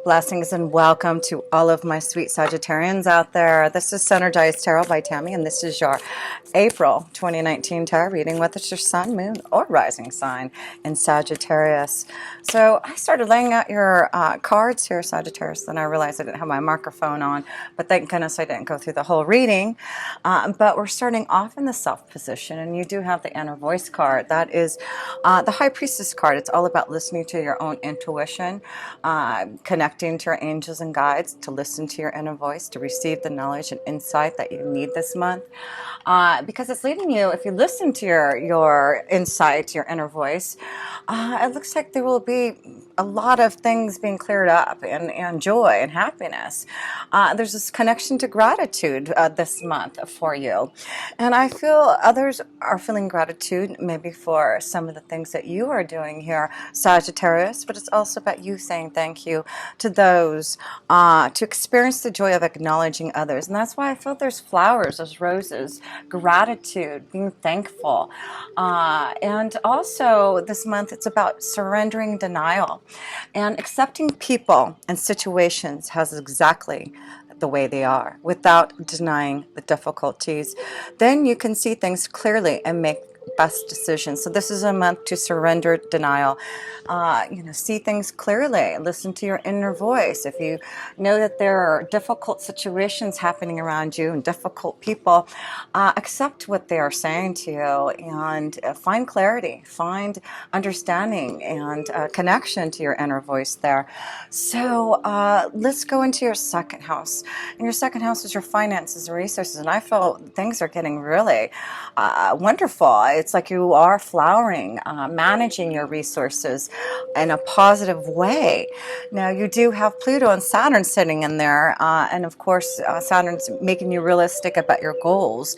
Blessings and welcome to all of my sweet Sagittarians out there. This is Sagittarius Tarot by Tammy, and this is your April 2019 tarot reading, whether it's your sun, moon, or rising sign in Sagittarius. So I started laying out your cards here, Sagittarius, then I realized I didn't have my microphone on, but thank goodness I didn't go through the whole reading. But we're starting off in the self position, and you do have the inner voice card. That is the High Priestess card. It's all about listening to your own intuition, connecting to your angels and guides, to listen to your inner voice, to receive the knowledge and insight that you need this month. Because it's leading you, if you listen to your insight, your inner voice, it looks like there will be a lot of things being cleared up, and joy and happiness. There's this connection to gratitude this month for you. And I feel others are feeling gratitude maybe for some of the things that you are doing here, Sagittarius, but it's also about you saying thank you to those, to experience the joy of acknowledging others. And that's why I feel there's flowers, there's roses, gratitude, being thankful. And also this month it's about surrendering denial and accepting people and situations as exactly the way they are without denying the difficulties. Then you can see things clearly and make best decisions. So this is a month to surrender denial. See things clearly. Listen to your inner voice. If you know that there are difficult situations happening around you and difficult people, accept what they are saying to you and find clarity, find understanding and connection to your inner voice there. So let's go into your second house. And your second house is your finances and resources. And I feel things are getting really wonderful. It's like you are flowering, managing your resources in a positive way. Now, you do have Pluto and Saturn sitting in there, and of course, Saturn's making you realistic about your goals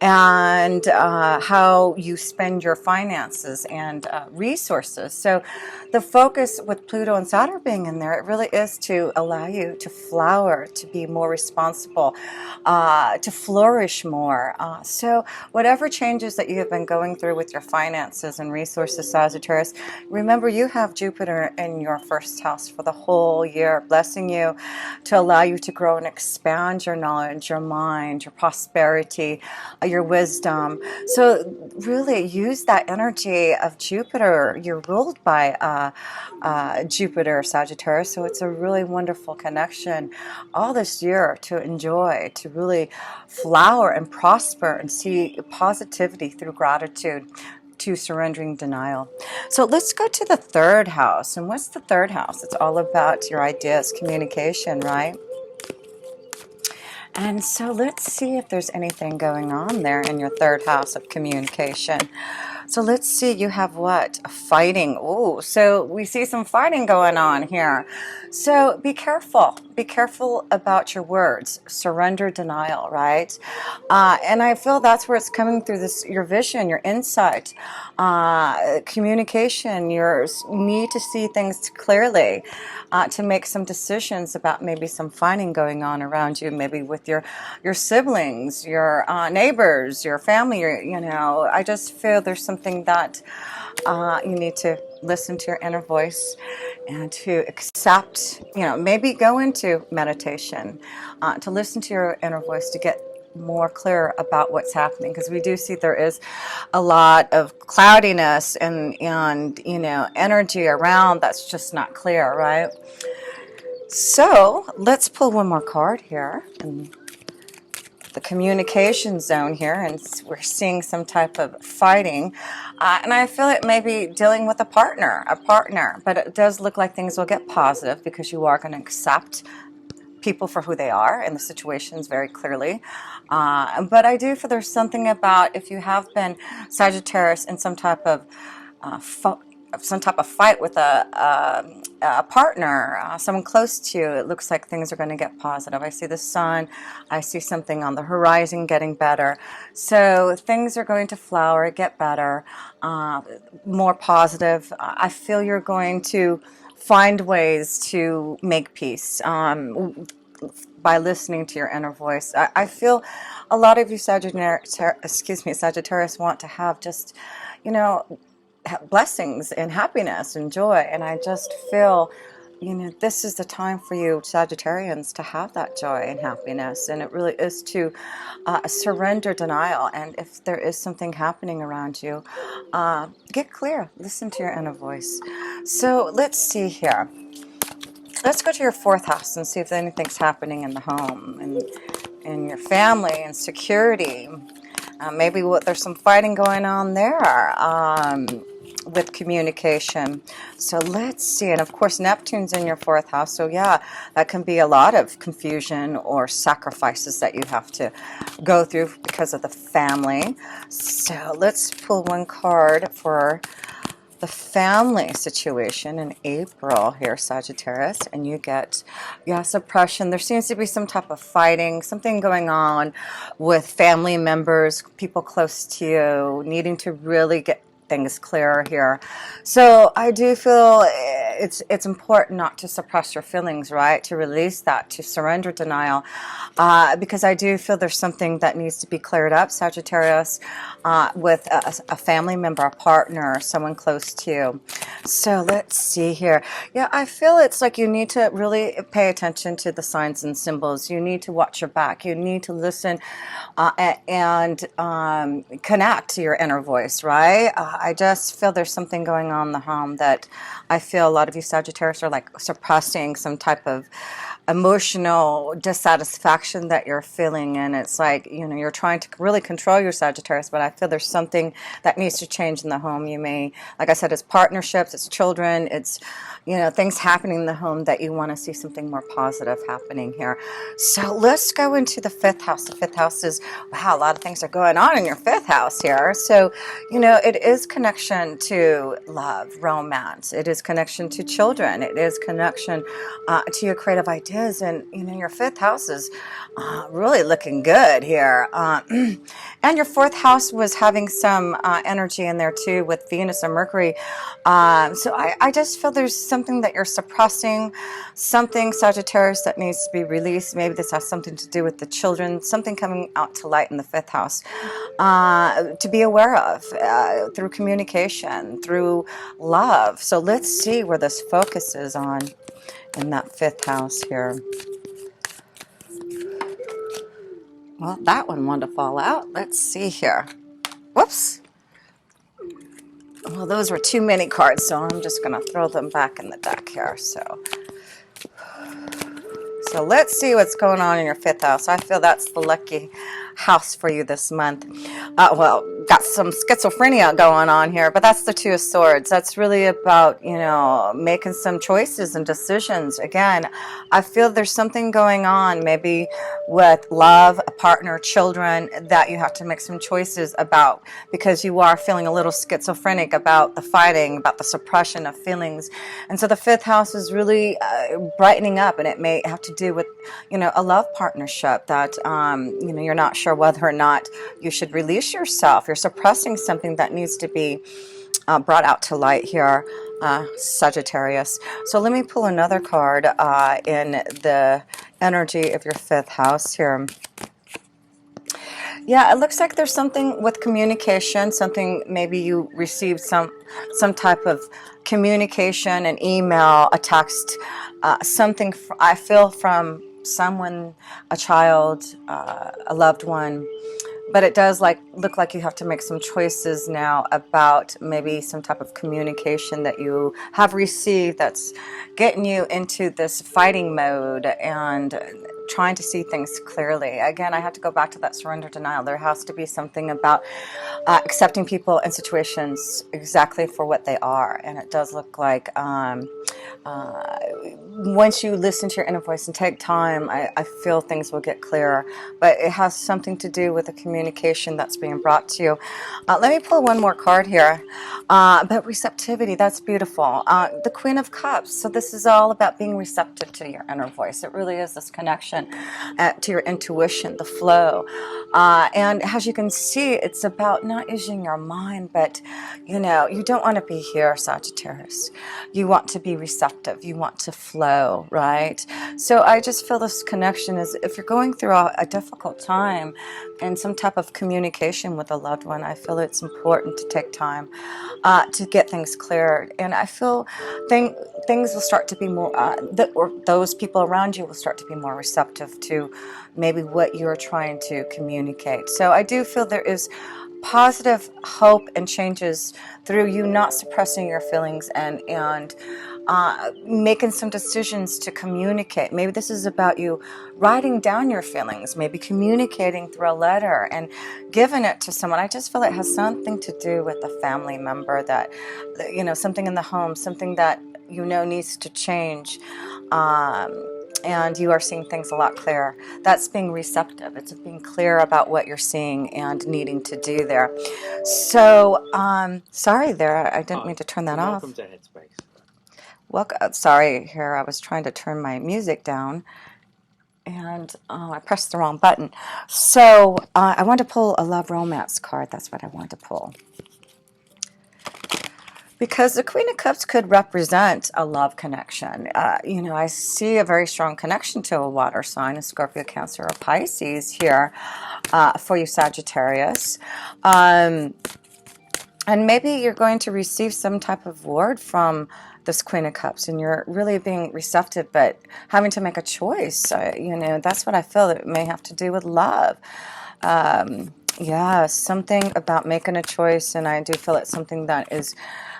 and how you spend your finances and resources. So the focus with Pluto and Saturn being in there, it really is to allow you to flower, to be more responsible, to flourish more. So whatever changes that you have been going through with your finances and resources, Sagittarius, remember you have Jupiter in your first house for the whole year, blessing you to allow you to grow and expand your knowledge, your mind, your prosperity, your wisdom. So really use that energy of Jupiter. You're ruled by Jupiter, Sagittarius, so it's a really wonderful connection all this year to enjoy, to really flower and prosper and see positivity through gratitude, to surrendering denial. So let's go to the third house. And what's the third house? It's all about your ideas, communication, right? And so let's see if there's anything going on there in your third house of communication. So let's see, you have what? Fighting. Oh, so we see some fighting going on here. So be careful. Be careful about your words. Surrender denial, right? And I feel that's where it's coming through, this, your vision, your insight, communication. You need to see things clearly to make some decisions about maybe some fighting going on around you, maybe with your siblings, your neighbors, your family. I just feel there's something that you need to listen to your inner voice and to accept, maybe go into meditation, to listen to your inner voice, to get more clear about what's happening, because we do see there is a lot of cloudiness and energy around that's just not clear, right? So let's pull one more card here in the communication zone here, and we're seeing some type of fighting, and I feel it may be dealing with a partner, but it does look like things will get positive because you are going to accept people for who they are and the situations very clearly. But I do feel there's something about, if you have been Sagittarius in some type of fight with a partner, someone close to you, it looks like things are going to get positive. I see the sun. I see something on the horizon getting better. So things are going to flower, get better, more positive. I feel you're going to find ways to make peace by listening to your inner voice. I feel a lot of you Sagittarius want to have just, blessings and happiness and joy. And I just feel you know, this is the time for you Sagittarians to have that joy and happiness, and it really is to surrender denial. And if there is something happening around you, get clear, listen to your inner voice. So let's see here. Let's go to your fourth house and see if anything's happening in the home and in your family and security. Maybe there's some fighting going on there with communication. So let's see. And of course, Neptune's in your fourth house. So yeah, that can be a lot of confusion or sacrifices that you have to go through because of the family. So let's pull one card for the family situation in April here, Sagittarius, and you get, yeah, suppression. There seems to be some type of fighting, something going on with family members, people close to you, needing to really get things clearer here. So I do feel it's important not to suppress your feelings, right? To release that, to surrender denial, because I do feel there's something that needs to be cleared up, Sagittarius, with a family member, a partner, someone close to you. So let's see here. Yeah, I feel it's like you need to really pay attention to the signs and symbols. You need to watch your back. You need to listen and connect to your inner voice, right? I just feel there's something going on in the home that I feel a lot of you Sagittarius are like suppressing some type of emotional dissatisfaction that you're feeling, and it's like, you know, you're trying to really control your Sagittarius, but I feel there's something that needs to change in the home. You may, like I said, it's partnerships, it's children, it's, you know, things happening in the home that you want to see something more positive happening here. So let's go into the fifth house. The fifth house is, wow, a lot of things are going on in your fifth house here. So, you know, it is connection to love, romance. It is connection to children. It is connection to your creative ideas. And, you know, your fifth house is really looking good here. And your fourth house was having some energy in there too with Venus and Mercury. So I just feel there's something that you're suppressing, something, Sagittarius, that needs to be released. Maybe this has something to do with the children, something coming out to light in the fifth house to be aware of through communication, through love. So let's see where this focuses on in that fifth house here. Well, that one wanted to fall out. Let's see here. Whoops. Well, those were too many cards, so I'm just going to throw them back in the deck here. So let's see what's going on in your fifth house. I feel that's the lucky house for you this month. Well, got some schizophrenia going on here, but that's the Two of Swords. That's really about, you know, making some choices and decisions. Again, I feel there's something going on, maybe with love, a partner, children, that you have to make some choices about because you are feeling a little schizophrenic about the fighting, about the suppression of feelings. And so the fifth house is really brightening up, and it may have to do with, you know, a love partnership that, you know, you're not sure whether or not you should release yourself. You're suppressing something that needs to be brought out to light here, Sagittarius. So let me pull another card in the energy of your fifth house here. Yeah, it looks like there's something with communication, something maybe you received some type of communication, an email, a text, something I feel from someone, a child, a loved one. But it does look like you have to make some choices now about maybe some type of communication that you have received that's getting you into this fighting mode and trying to see things clearly. Again, I have to go back to that surrender denial. There has to be something about accepting people and situations exactly for what they are. And it does look like once you listen to your inner voice and take time, I feel things will get clearer. But it has something to do with the communication that's being brought to you. Let me pull one more card here. But receptivity, that's beautiful. The Queen of Cups. So this is all about being receptive to your inner voice. It really is this connection connection to your intuition, the flow. And as you can see, it's about not using your mind, but, you know, you don't want to be here, Sagittarius. You want to be receptive. You want to flow, right? So I just feel this connection is, if you're going through a difficult time and some type of communication with a loved one, I feel it's important to take time to get things cleared. And I feel things will start to be more, or those people around you will start to be more receptive to maybe what you're trying to communicate. So I do feel there is positive hope and changes through you not suppressing your feelings and making some decisions to communicate. Maybe this is about you writing down your feelings, maybe communicating through a letter and giving it to someone. I just feel it has something to do with a family member that, you know, something in the home, something that, you know, needs to change. And you are seeing things a lot clearer. That's being receptive. It's being clear about what you're seeing and needing to do there. So, sorry there. I didn't mean to turn that off. Welcome to Headspace. Welcome. Sorry, here I was trying to turn my music down, and I pressed the wrong button. So I want to pull a love romance card. That's what I want to pull. Because the Queen of Cups could represent a love connection. You know, I see a very strong connection to a water sign, a Scorpio, Cancer, or Pisces here for you, Sagittarius. And maybe you're going to receive some type of word from this Queen of Cups, and you're really being receptive, but having to make a choice. You know, that's what I feel that it may have to do with love. Yeah, something about making a choice, and I do feel it's something that is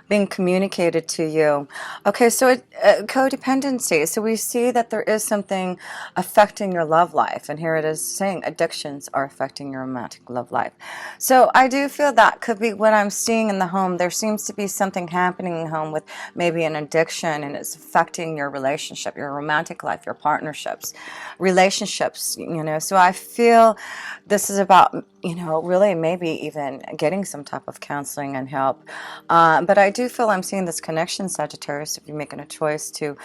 being communicated to you. Okay, so codependency. So we see that there is something affecting your love life, and here it is saying addictions are affecting your romantic love life. So I do feel that could be what I'm seeing in the home. There seems to be something happening in the home with maybe an addiction, and it's affecting your relationship, your romantic life, your partnerships, relationships, you know. So I feel this is about, you know, really maybe even getting some type of counseling and help. But I do feel I'm seeing this connection, Sagittarius, if you're making a choice to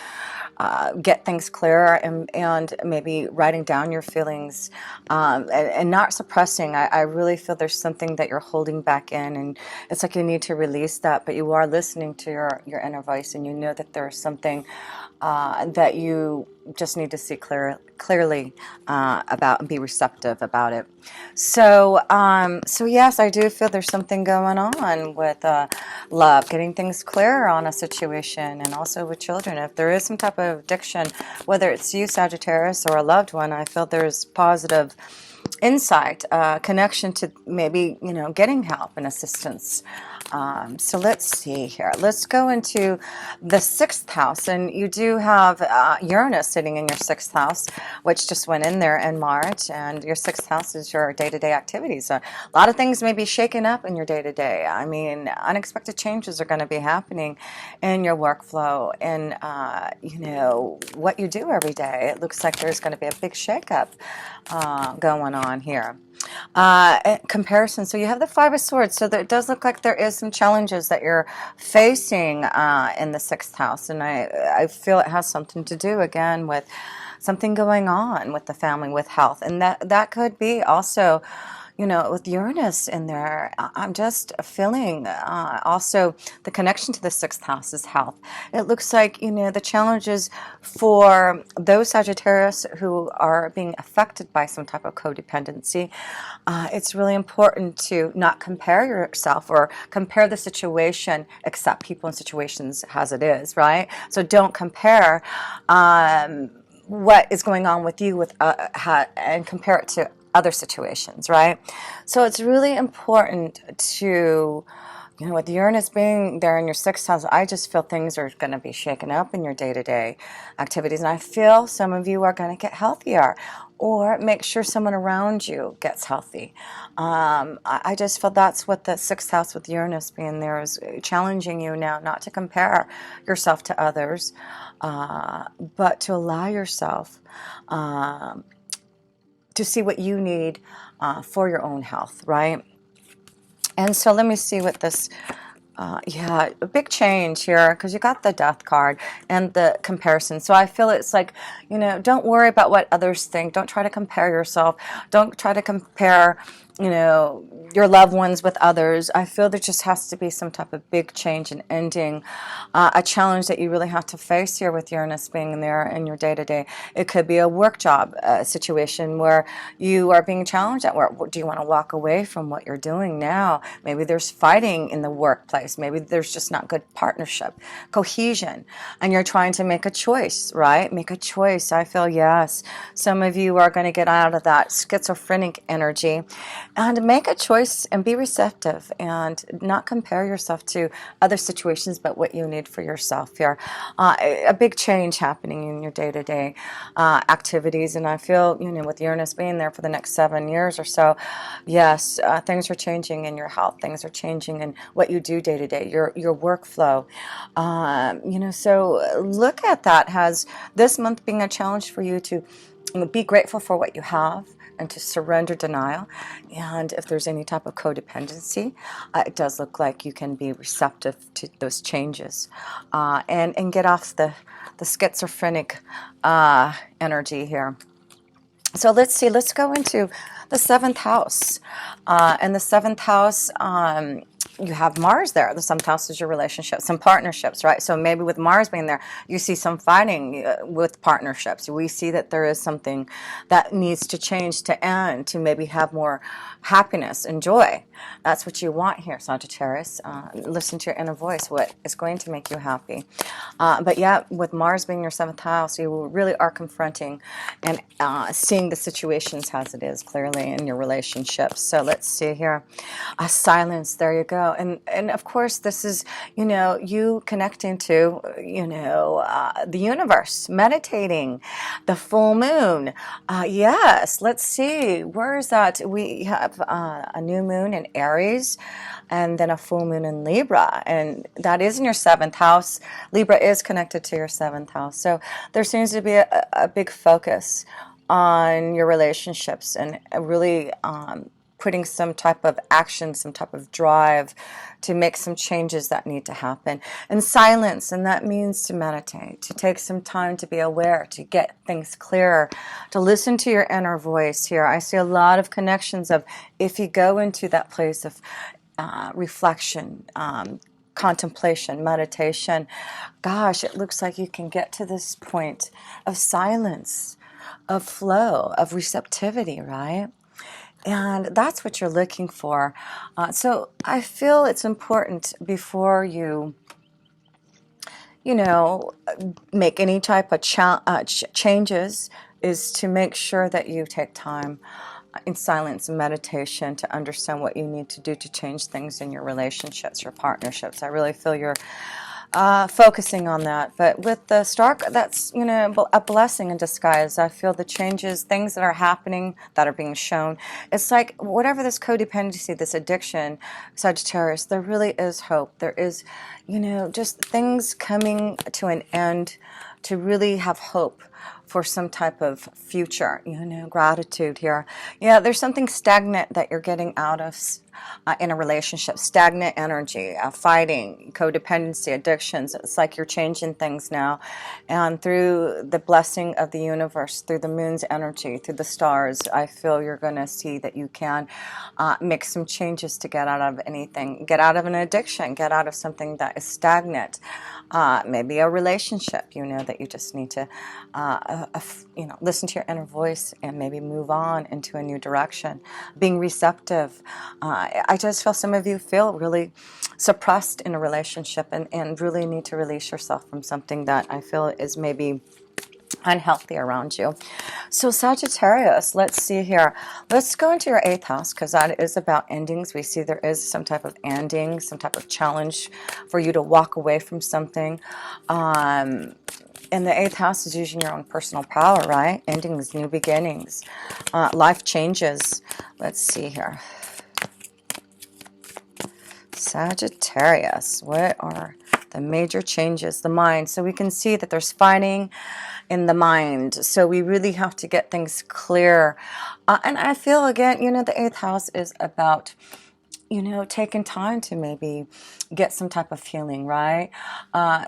get things clearer and maybe writing down your feelings and not suppressing. I really feel there's something that you're holding back in, and it's like you need to release that, but you are listening to your inner voice, and you know that there's something that you just need to see clearly about and be receptive about it. So, so yes, I do feel there's something going on with love, getting things clearer on a situation, and also with children. If there is some type of addiction, whether it's you, Sagittarius, or a loved one, I feel there's positive insight, connection to maybe, you know, getting help and assistance. So let's see here. Let's go into the 6th house, and you do have Uranus sitting in your 6th house, which just went in there in March, and your 6th house is your day-to-day activities. A lot of things may be shaken up in your day-to-day. I mean, unexpected changes are going to be happening in your workflow and, you know, what you do every day. It looks like there's going to be a big shakeup going on here. Comparison. So you have the 5 of Swords. So it does look like there is some challenges that you're facing in the 6th house. And I feel it has something to do, again, with something going on with the family, with health. And that could be also, you know, with Uranus in there, I'm just feeling also the connection to the 6th house is health. It looks like, you know, the challenges for those Sagittarius who are being affected by some type of codependency, it's really important to not compare yourself or compare the situation, accept people and situations as it is, right? So don't compare what is going on with you with and compare it to other situations, right? So it's really important to, you know, with Uranus being there in your 6th house, I just feel things are going to be shaken up in your day-to-day activities. And I feel some of you are going to get healthier, or make sure someone around you gets healthy. I just feel that's what the 6th house with Uranus being there is challenging you now, not to compare yourself to others, but to allow yourself to see what you need for your own health, right? And so let me see what this Yeah, a big change here because you got the death card and the comparison. So I feel it's like, don't worry about what others think. Don't try to compare yourself. Don't try to compare, your loved ones with others. I feel there just has to be some type of big change and ending, a challenge that you really have to face here with Uranus being there in your day-to-day. It could be a work job situation where you are being challenged at work. Do you want to walk away from what you're doing now? Maybe there's fighting in the workplace. Maybe there's just not good partnership, cohesion, and you're trying to make a choice, right? Make a choice. I feel, yes, some of you are going to get out of that schizophrenic energy and make a choice and be receptive and not compare yourself to other situations, but what you need for yourself here. A big change happening in your day-to-day activities, and I feel, with Uranus being there for the next 7 years or so, yes, things are changing in your health. Things are changing in what you do day-to-day, your workflow. So look at that as this month being a challenge for you to be grateful for what you have and to surrender denial. And if there's any type of codependency, it does look like you can be receptive to those changes, and get off the schizophrenic energy here. So let's see, let's go into the seventh house. And the seventh house, you have Mars there. The seventh house is your relationships, some partnerships, right? So maybe with Mars being there, you see some fighting with partnerships. We see that there is something that needs to change, to end, to maybe have more happiness and joy. That's what you want here, Sagittarius. Listen to your inner voice, what is going to make you happy. But yeah, with Mars being your seventh house, you really are confronting and seeing the situations as it is clearly in your relationships. So let's see here. Silence, there you go. And of course, this is, you connecting to, the universe, meditating, the full moon. Yes, let's see. Where is that? We have a new moon in Aries and then a full moon in Libra. And that is in your seventh house. Libra is connected to your seventh house. So there seems to be a big focus on your relationships and really putting some type of action, some type of drive to make some changes that need to happen. And silence, and that means to meditate, to take some time to be aware, to get things clearer, to listen to your inner voice here. I see a lot of connections of if you go into that place of reflection, contemplation, meditation, gosh, it looks like you can get to this point of silence, of flow, of receptivity, right? And that's what you're looking for. So I feel it's important before you, make any type of changes is to make sure that you take time in silence and meditation to understand what you need to do to change things in your relationships, your partnerships. I really feel you're focusing on that. But with the star, that's, a blessing in disguise. I feel the changes, things that are happening, that are being shown. It's like whatever this codependency, this addiction, Sagittarius, there really is hope. There is, just things coming to an end to really have hope for some type of future, gratitude here. Yeah, there's something stagnant that you're getting out of in a relationship, stagnant energy, fighting, codependency, addictions. It's like you're changing things now. And through the blessing of the universe, through the moon's energy, through the stars, I feel you're going to see that you can make some changes to get out of anything, get out of an addiction, get out of something that is stagnant. Maybe a relationship, that you just need to, listen to your inner voice and maybe move on into a new direction. Being receptive. I just feel some of you feel really suppressed in a relationship and really need to release yourself from something that I feel is maybe unhealthy around you. So Sagittarius, let's see here. Let's go into your 8th house because that is about endings. We see there is some type of ending, some type of challenge for you to walk away from something. And the 8th house is using your own personal power, right? Endings, new beginnings, life changes. Let's see here. Sagittarius, what are the major changes? The mind. So we can see that there's fighting in the mind. So we really have to get things clear. And I feel, again, the 8th house is about you know, taken time to maybe get some type of healing, right?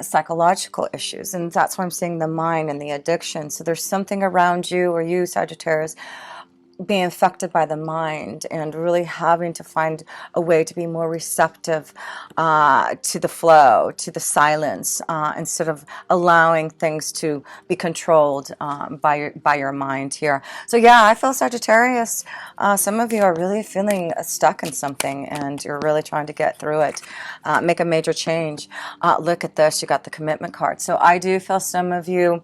Psychological issues. And that's why I'm seeing the mind and the addiction. So there's something around you, or you, Sagittarius, being affected by the mind, and really having to find a way to be more receptive to the flow, to the silence, instead of allowing things to be controlled by your mind here. So yeah, I feel Sagittarius, some of you are really feeling stuck in something, and you're really trying to get through it, make a major change. Look at this, you got the commitment card. So I do feel some of you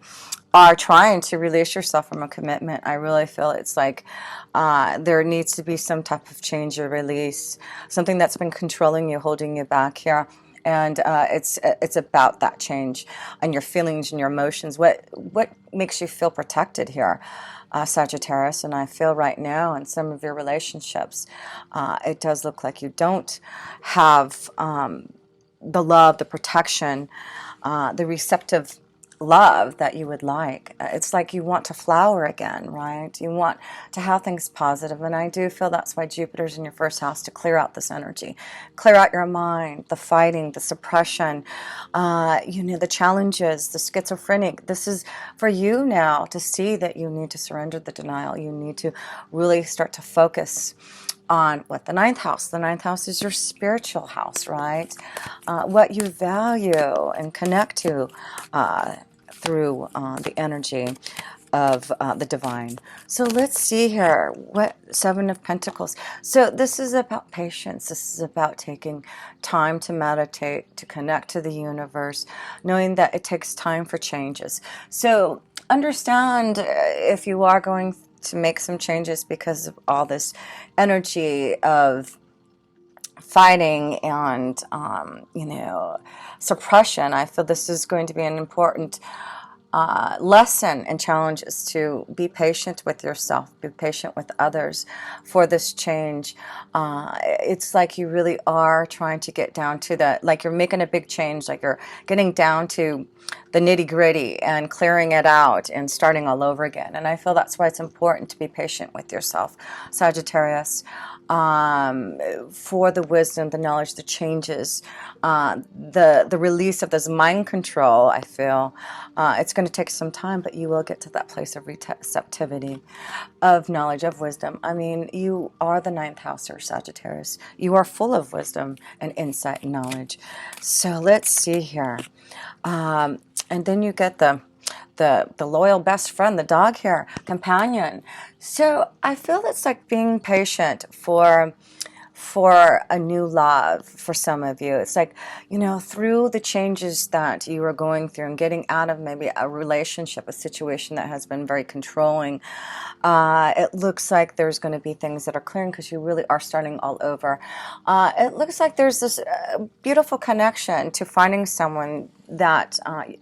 are trying to release yourself from a commitment. I really feel it's like there needs to be some type of change or release, something that's been controlling you, holding you back here. And it's about that change and your feelings and your emotions. What makes you feel protected here, Sagittarius? And I feel right now in some of your relationships, it does look like you don't have the love, the protection, the receptive love that you would like. It's like you want to flower again, right? You want to have things positive. And I do feel that's why Jupiter's in your first house, to clear out this energy, clear out your mind, the fighting, the suppression, you know, the challenges, the schizophrenic. This is for you now to see that you need to surrender the denial. You need to really start to focus on what the ninth house. The ninth house is your spiritual house, right? What you value and connect to through the energy of the divine. So let's see here. What Seven of Pentacles. So this is about patience. This is about taking time to meditate, to connect to the universe, knowing that it takes time for changes. So understand if you are going to make some changes because of all this energy of fighting and you know, suppression. I feel this is going to be an important lesson and challenges to be patient with yourself, be patient with others for this change. It's like you really are trying to get down to the, like you're making a big change, like you're getting down to the nitty-gritty and clearing it out and starting all over again. And I feel that's why it's important to be patient with yourself, Sagittarius, for the wisdom, the knowledge, the changes, the release of this mind control. I feel it's going to take some time, but you will get to that place of receptivity, of knowledge, of wisdom. I mean, you are the ninth houser, Sagittarius. You are full of wisdom and insight and knowledge. So let's see here. And then you get the loyal best friend, the dog here, companion. So I feel it's like being patient for a new love for some of you. It's like, you know, through the changes that you are going through and getting out of maybe a relationship, a situation that has been very controlling, it looks like there's going to be things that are clearing because you really are starting all over. It looks like there's this beautiful connection to finding someone that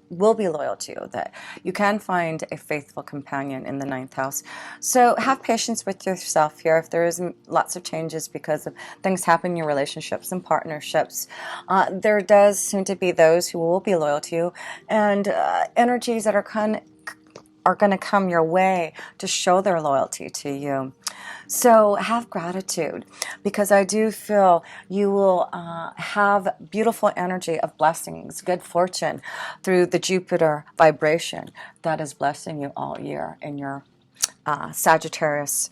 will be loyal to you, that you can find a faithful companion in the ninth house. So have patience with yourself here. If there is lots of changes because of things happen in your relationships and partnerships, there does seem to be those who will be loyal to you, and energies that are going to come your way to show their loyalty to you. So have gratitude, because I do feel you will have beautiful energy of blessings, good fortune through the Jupiter vibration that is blessing you all year in your Sagittarius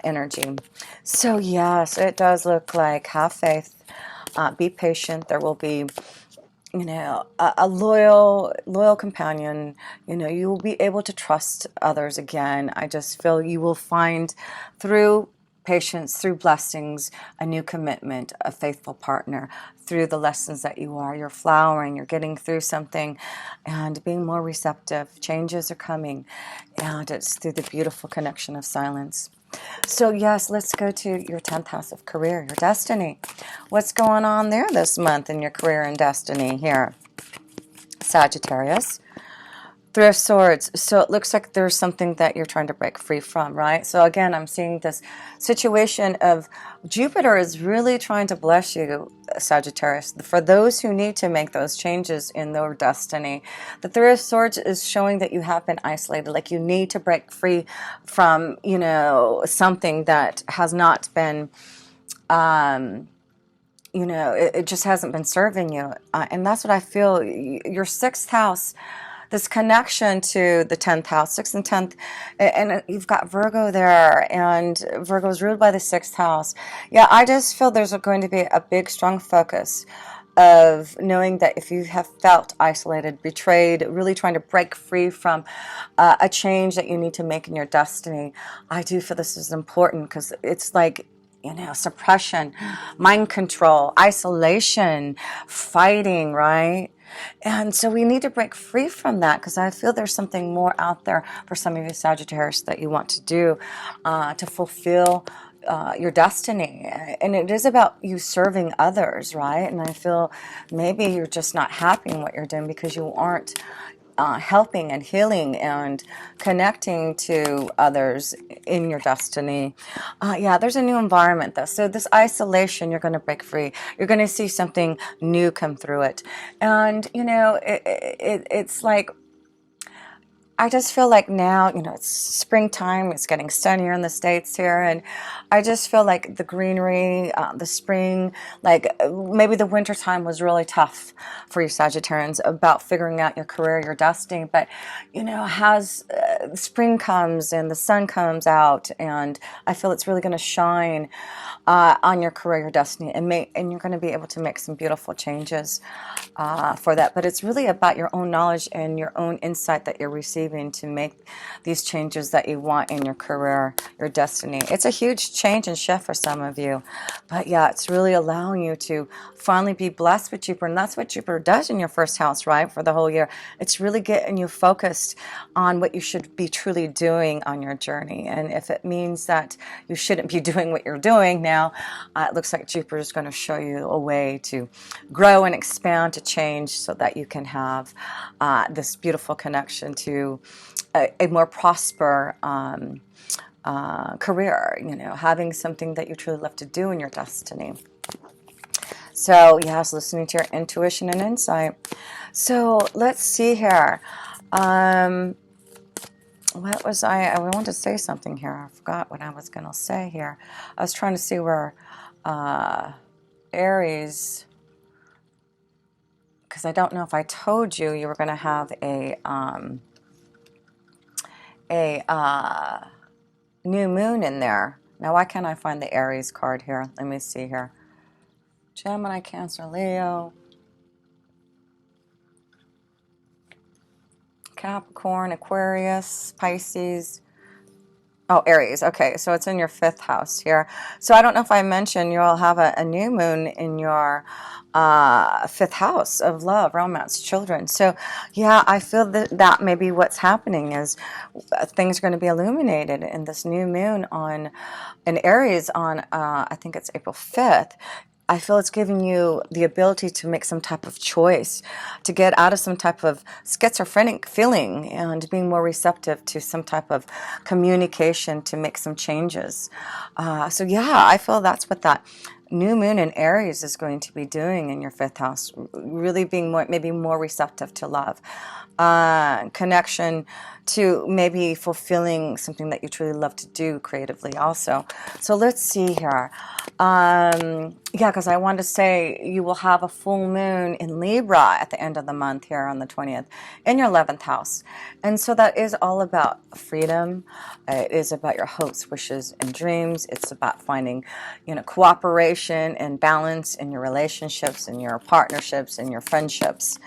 energy. So yes, it does look like have faith, be patient. There will be, you know, a loyal companion. You know, you will be able to trust others again. I just feel you will find through patience, through blessings, a new commitment, a faithful partner, through the lessons that you're flowering, you're getting through something and being more receptive. Changes are coming, and it's through the beautiful connection of silence. So yes, let's go to your 10th house of career, your destiny. What's going on there this month in your career and destiny here, Sagittarius? Three of Swords. So it looks like there's something that you're trying to break free from, right? So again, I'm seeing this situation of Jupiter is really trying to bless you, Sagittarius. For those who need to make those changes in their destiny, the Three of Swords is showing that you have been isolated, like you need to break free from, you know, something that has not been you know, it just hasn't been serving you. And that's what I feel. Your sixth house, this connection to the 10th house, 6th and 10th, and you've got Virgo there, and Virgo is ruled by the 6th house. Yeah, I just feel there's going to be a big, strong focus of knowing that if you have felt isolated, betrayed, really trying to break free from a change that you need to make in your destiny, I do feel this is important, because it's like, you know, suppression, mind control, isolation, fighting, right? And so we need to break free from that, because I feel there's something more out there for some of you Sagittarius that you want to do to fulfill your destiny. And it is about you serving others, right? And I feel maybe you're just not happy in what you're doing because you aren't helping and healing and connecting to others in your destiny. Yeah, there's a new environment though. So this isolation, you're going to break free. You're going to see something new come through it. And, you know, it's like, I just feel like now, you know, it's springtime, it's getting sunnier in the States here, and I just feel like the greenery, the spring, like maybe the winter time was really tough for you Sagittarians about figuring out your career, your destiny, but, you know, as spring comes and the sun comes out, and I feel it's really going to shine on your career, your destiny, and you're going to be able to make some beautiful changes for that. But it's really about your own knowledge and your own insight that you're receiving to make these changes that you want in your career, your destiny. It's a huge change and shift for some of you. But yeah, it's really allowing you to finally be blessed with Jupiter. And that's what Jupiter does in your first house, right? For the whole year. It's really getting you focused on what you should be truly doing on your journey. And if it means that you shouldn't be doing what you're doing now, it looks like Jupiter is going to show you a way to grow and expand, to change, so that you can have this beautiful connection to a more prosper career, you know, having something that you truly love to do in your destiny. So yes, listening to your intuition and insight. So let's see here. What was I wanted to say something here. I forgot what I was going to say here. I was trying to see where Aries, because I don't know if I told you you were going to have a new moon in there. Now, why can't I find the Aries card here? Let me see here. Gemini, Cancer, Leo, Capricorn, Aquarius, Pisces. Oh, Aries. Okay, so it's in your 5th house here. So I don't know if I mentioned you'll have a new moon in your 5th house of love, romance, children. So yeah, I feel that may be what's happening is things are going to be illuminated in this new moon in Aries on, I think it's April 5th. I feel it's giving you the ability to make some type of choice, to get out of some type of schizophrenic feeling and being more receptive to some type of communication to make some changes. So yeah, I feel that's what that new moon in Aries is going to be doing in your 5th house, really being maybe more receptive to love, connection to maybe fulfilling something that you truly love to do creatively also. So let's see here. Yeah, because I want to say you will have a full moon in Libra at the end of the month here on the 20th in your 11th house. And so that is all about freedom. It is about your hopes, wishes, and dreams. It's about finding, you know, cooperation and balance in your relationships, in your partnerships, in your friendships.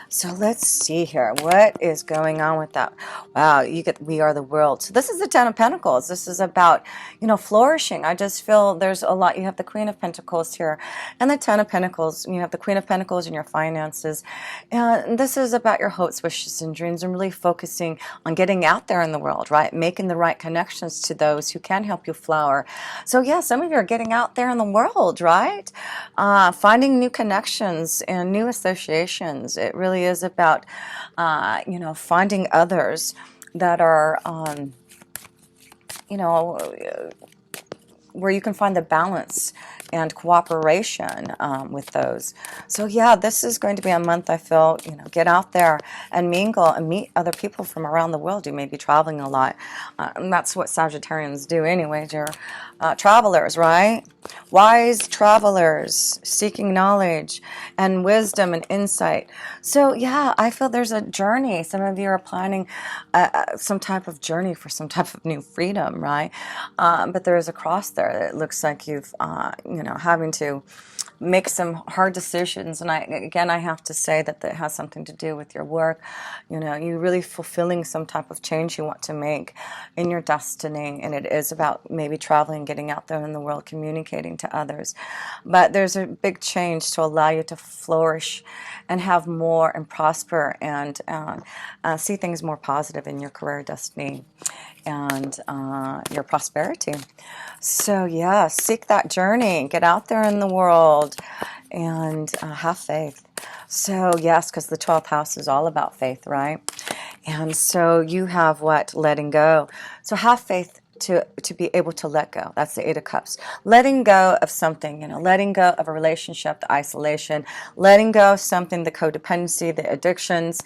So let's see here. What is going on with that? Wow, you get we are the world. So this is the 10 of Pentacles. This is about, you know, flourishing. I just feel there's a lot. You have the Queen of Pentacles here and the 10 of Pentacles. You have the Queen of Pentacles in your finances. And this is about your hopes, wishes, and dreams, and really focusing on getting out there in the world, right? Making the right connections to those who can help you flower. So yeah, some of you are getting out there in the world, right? Finding new connections and new associations. It really is about, you know, finding others that are, you know, where you can find the balance and cooperation with those. So yeah, this is going to be a month, I feel, get out there and mingle and meet other people from around the world. You may be traveling a lot. And that's what Sagittarians do anyway. You're travelers, right? Wise travelers seeking knowledge and wisdom and insight. So yeah, I feel there's a journey. Some of you are planning some type of journey for some type of new freedom, right? But there is a cross there. It looks like you've, having to make some hard decisions. And I have to say that has something to do with your work. You really fulfilling some type of change you want to make in your destiny. And it is about maybe traveling, getting out there in the world, communicating to others. But there's a big change to allow you to flourish and have more and prosper and see things more positive in your career destiny and your prosperity. So yeah, seek that journey, get out there in the world, and have faith. So yes, because the 12th house is all about faith, right? And so you have what? Letting go. So have faith to be able to let go. That's the 8 of Cups. Letting go of something, letting go of a relationship, the isolation, letting go of something, the codependency, the addictions.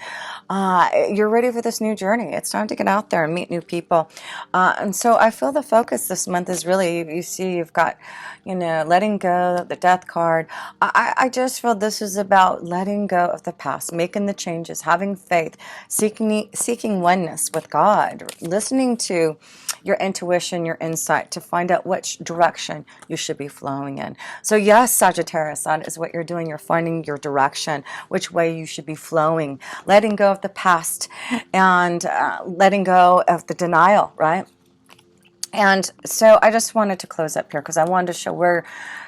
You're ready for this new journey. It's time to get out there and meet new people. And so I feel the focus this month is really, you see, you've got, letting go, the death card. I just feel this is about letting go of the past, making the changes, having faith, seeking oneness with God, listening to your intuition, your insight to find out which direction you should be flowing in. So yes, Sagittarius, that is what you're doing. You're finding your direction, which way you should be flowing, letting go of the past and letting go of the denial, right? And so I just wanted to close up here because I wanted to show where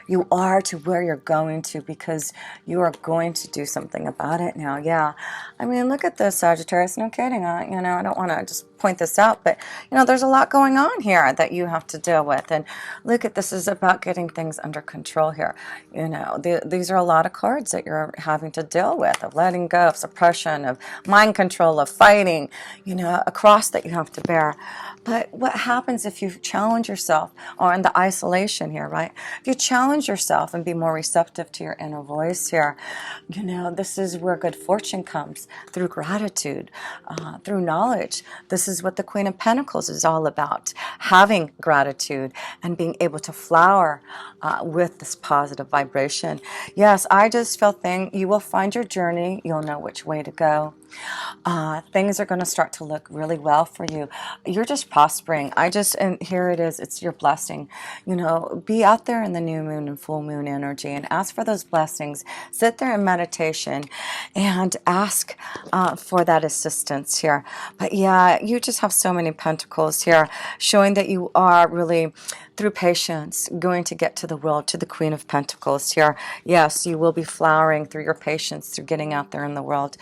you are to where you're going to, because you are going to do something about it now. Yeah. I mean, look at this, Sagittarius. No kidding. I don't want to just point this out, but, there's a lot going on here that you have to deal with. And look at this is about getting things under control here. These are a lot of cards that you're having to deal with, of letting go, of suppression, of mind control, of fighting, a cross that you have to bear. But what happens if you challenge yourself, or in the isolation here, right? If you challenge yourself and be more receptive to your inner voice here, this is where good fortune comes, through gratitude, through knowledge. This is what the Queen of Pentacles is all about, having gratitude and being able to flower with this positive vibration. Yes, I just feel you will find your journey. You'll know which way to go. Things are going to start to look really well for you. You're just prospering. And here it is. It's your blessing. Be out there in the new moon and full moon energy and ask for those blessings. Sit there in meditation and ask for that assistance here. But yeah, you just have so many pentacles here, showing that you are really, through patience, going to get to the world, to the Queen of Pentacles here. Yes, you will be flowering through your patience, through getting out there in the world.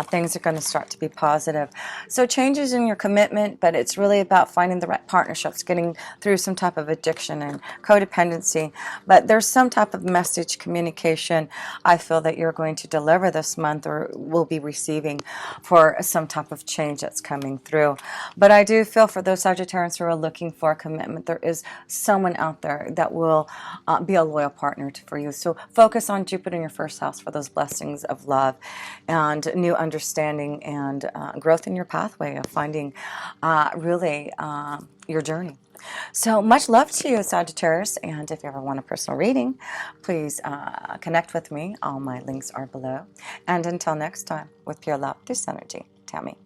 Things are going to start to be positive. So changes in your commitment, but it's really about finding the right partnerships, getting through some type of addiction and codependency. But there's some type of message communication I feel that you're going to deliver this month, or will be receiving, for some type of change that's coming through. But I do feel for those Sagittarians who are looking for a commitment, there is someone out there that will be a loyal partner for you. So focus on Jupiter in your first house for those blessings of love and new understanding and growth in your pathway of finding really your journey. So much love to you, Sagittarius, and if you ever want a personal reading, please connect with me. All my links are below. And until next time, with pure love, this energy, Tammy.